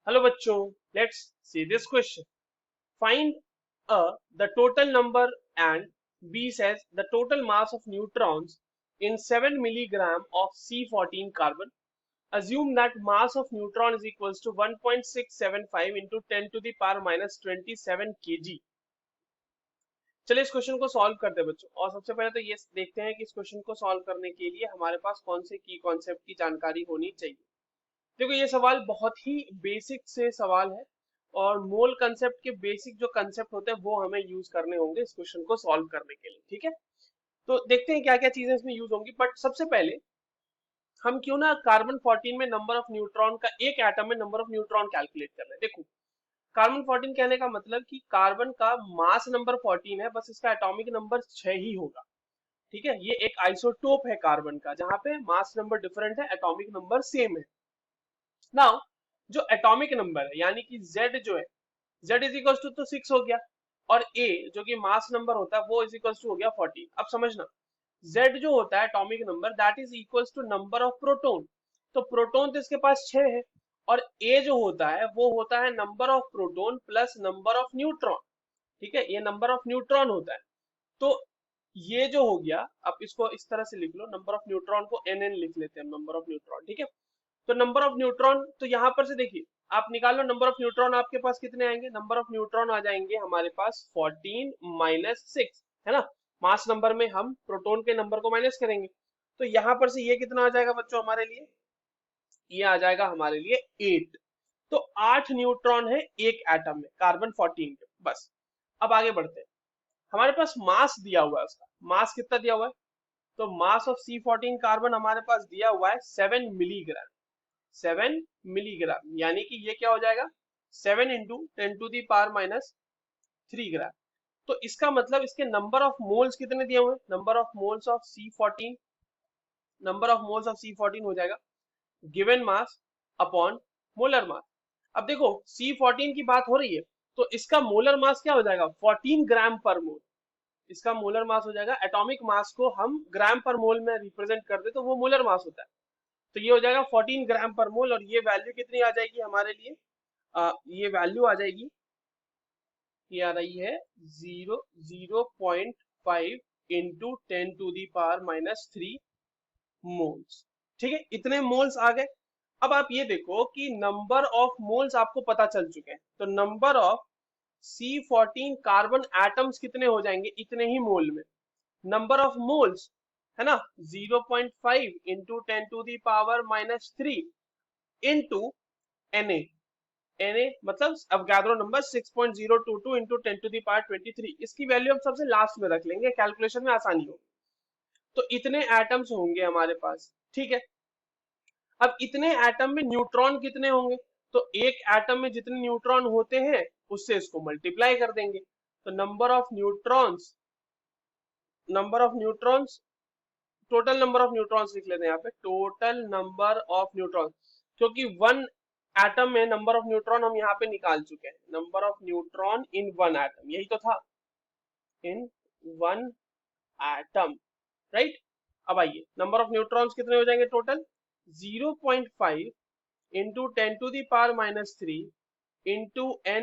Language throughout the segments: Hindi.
हेलो बच्चों, let's see this question. Find the total number and B says the total mass of neutrons in 7 milligram of C14 carbon. Assume that mass of neutron is equals to 1.675 into 10 to the power minus 27 kg. चलिए इस क्वेश्चन को सॉल्व करते हैं बच्चों. और सबसे पहले तो ये देखते हैं कि इस क्वेश्चन को सॉल्व करने के लिए हमारे पास कौन से की कॉन्सेप्ट की जानकारी होनी चाहिए. देखो ये सवाल बहुत ही बेसिक से सवाल है और मोल कंसेप्ट के बेसिक जो कंसेप्ट होते हैं वो हमें यूज करने होंगे इस क्वेश्चन को सॉल्व करने के लिए. ठीक है, तो देखते हैं क्या क्या चीजें इसमें यूज होंगी. बट सबसे पहले हम क्यों ना कार्बन 14 में नंबर ऑफ न्यूट्रॉन का, एक एटम में नंबर ऑफ न्यूट्रॉन कैलकुलेट कर ले. देखो कार्बन 14 कहने का मतलब कि कार्बन का मास नंबर 14 है, बस इसका एटॉमिक नंबर 6 ही होगा. ठीक है, ये एक आइसोटोप है कार्बन का जहां पे मास नंबर डिफरेंट है, एटॉमिक नंबर सेम है. नाउ जो एटॉमिक नंबर है यानी कि Z जो है, Z इज इक्वल टू तो 6 हो गया और A जो कि मास नंबर होता है वो इज इक्वल टू हो गया 14. अब समझना, Z जो होता है atomic number that is equal to number of proton. तो प्रोटोन तो इसके पास 6 है और A जो होता है वो होता है number of proton plus number of neutron. ठीक है, ये नंबर ऑफ न्यूट्रॉन होता है. तो ये जो हो गया, आप इसको इस तरह से लिख लो, नंबर ऑफ न्यूट्रॉन को NN लिख लेते हैं, नंबर ऑफ न्यूट्रॉन. ठीक है, तो नंबर ऑफ न्यूट्रॉन तो यहां पर से देखिए आप निकाल लो नंबर ऑफ न्यूट्रॉन, आपके पास कितने आएंगे? नंबर ऑफ न्यूट्रॉन आ जाएंगे हमारे पास 14 माइनस 6 है ना. मास नंबर में हम प्रोटॉन के नंबर को माइनस करेंगे तो यहां पर से ये कितना आ जाएगा बच्चों हमारे लिए? ये आ जाएगा हमारे लिए 8. तो 8 न्यूट्रॉन है एक एटम में कार्बन 14 के. बस अब आगे बढ़ते हैं. हमारे पास मास दिया हुआ है, उसका मास कितना दिया हुआ है? तो मास ऑफ C14 कार्बन हमारे पास दिया हुआ है 7 मिलीग्राम. 7 मिलीग्राम यानी कि ये क्या हो जाएगा? 7 into 10 to the power minus 3 gram. तो इसका मतलब इसके नंबर ऑफ मोल्स कितने दिए हुए हैं? Number of moles of C14, number of moles of C14 हो जाएगा given mass upon molar mass. अब देखो C14 की बात हो रही है तो इसका मोलर मास क्या हो जाएगा? 14 ग्राम पर मोल. इसका मोलर मास हो जाएगा, एटॉमिक मास को हम ग्राम पर मोल में रिप्रेजेंट कर दे तो वो मोलर मास होता है. तो ये हो जाएगा 14 ग्राम पर मोल और ये वैल्यू कितनी आ जाएगी हमारे लिए? ये वैल्यू आ जाएगी, ये आ रही है 0.5 into 10 to the power minus 3 moles. ठीक है, इतने मोल्स आ गए. अब आप ये देखो कि नंबर ऑफ मोल्स आपको पता चल चुके हैं तो number of C14 carbon atoms कितने हो जाएंगे इतने ही मोल में. नंबर ऑफ मोल्स है ना 0.5 into 10 to the power minus 3 into Na. Na मतलब Avogadro number 6.022 into 10 to the power 23. इसकी वैल्यू हम सबसे लास्ट में रख लेंगे, कैलकुलेशन में आसानी होगी. तो इतने एटम्स होंगे हमारे पास. ठीक है, अब इतने एटम में न्यूट्रॉन कितने होंगे? तो एक एटम में जितने न्यूट्रॉन होते हैं उससे इसको मल्टीप्लाई कर देंगे. तो number of neutrons, number of neutrons, total number of neutrons लिख लेते हैं यहाँ पे, टोटल नंबर ऑफ न्यूट्रॉन. क्योंकि वन एटम में नंबर ऑफ न्यूट्रॉन हम यहाँ पे निकाल चुके हैं. Number of neutron in one atom, यही तो था, इन वन एटम, राइट. अब आइए नंबर ऑफ न्यूट्रॉन्स कितने हो जाएंगे total? 0.5 into 10 to the power minus 3 into Na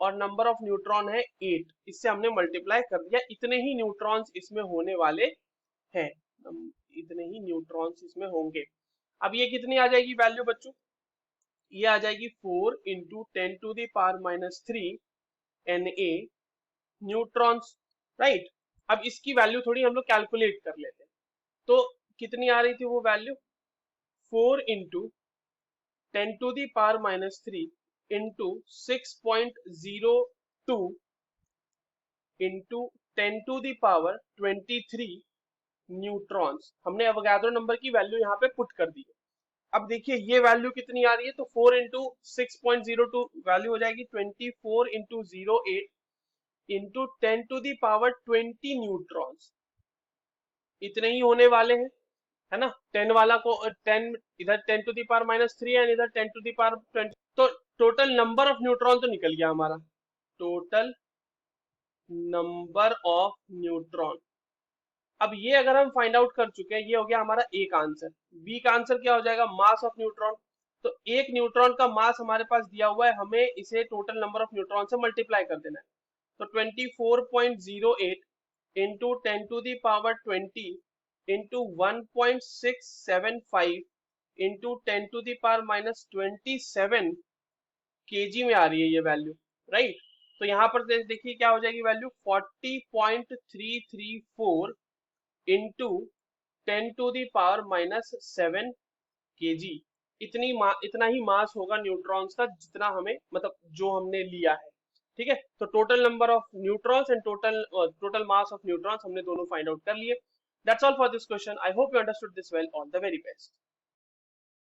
और नंबर ऑफ न्यूट्रॉन है 8. इससे हमने मल्टीप्लाई कर दिया, इतने ही न्यूट्रॉन्स इसमें होने वाले हैं, इतने ही न्यूट्रॉन्स इसमें होंगे. अब ये कितनी आ जाएगी वैल्यू बच्चों? ये आ जाएगी 4 into 10 to the power minus 3 Na neutrons, right. अब इसकी वैल्यू थोड़ी हम लोग कैलकुलेट कर लेते हैं. तो कितनी आ रही थी वो value? 4 into 10 to the power minus 3 into 6.02 into 10 to the power 23 neutrons. हमने अवोगाड्रो नंबर की वैल्यू यहाँ पे पुट कर दी है. अब देखिए ये वैल्यू कितनी आ रही है? तो 4 इंटू 6.02 वैल्यू हो जाएगी 24 into 08 into 10 to the power 20 neutrons. इतने ही होने वाले हैं, है ना. 10 वाला को 10 इधर 10 to the power minus 3 and इधर 10 टू दी पावर 20. तो टोटल नंबर ऑफ न्यूट्रॉन तो निकल गया हमारा, टोटल नंबर ऑफ न्यूट्रॉन. अब ये अगर हम फाइंड आउट कर चुके हैं, ये हो गया हमारा ए का आंसर. बी का आंसर क्या हो जाएगा? Mass of neutron. तो एक न्यूट्रॉन का मास हमारे पास दिया हुआ है, हमें इसे टोटल नंबर ऑफ न्यूट्रॉन से मल्टीप्लाई कर देना है। तो 24.08 इंटू 10⁻20 इंटू 1.675 इंटू 10⁻⁻27 केजी में आ रही है ये वैल्यू, राइट। तो यहाँ पर देखिए क्या हो जाएगी वैल्यू, 40.334 इंटू 10⁻⁻7 केजी। इतना ही मास होगा न्यूट्रॉन्स का, जितना हमें मतलब जो हमने लिया है, ठीक है। तो total number of neutrons and total mass of neutrons हमने दोनों फाइंड आउट कर लिए। That's all for this question. I hope you understood this well. All the very best.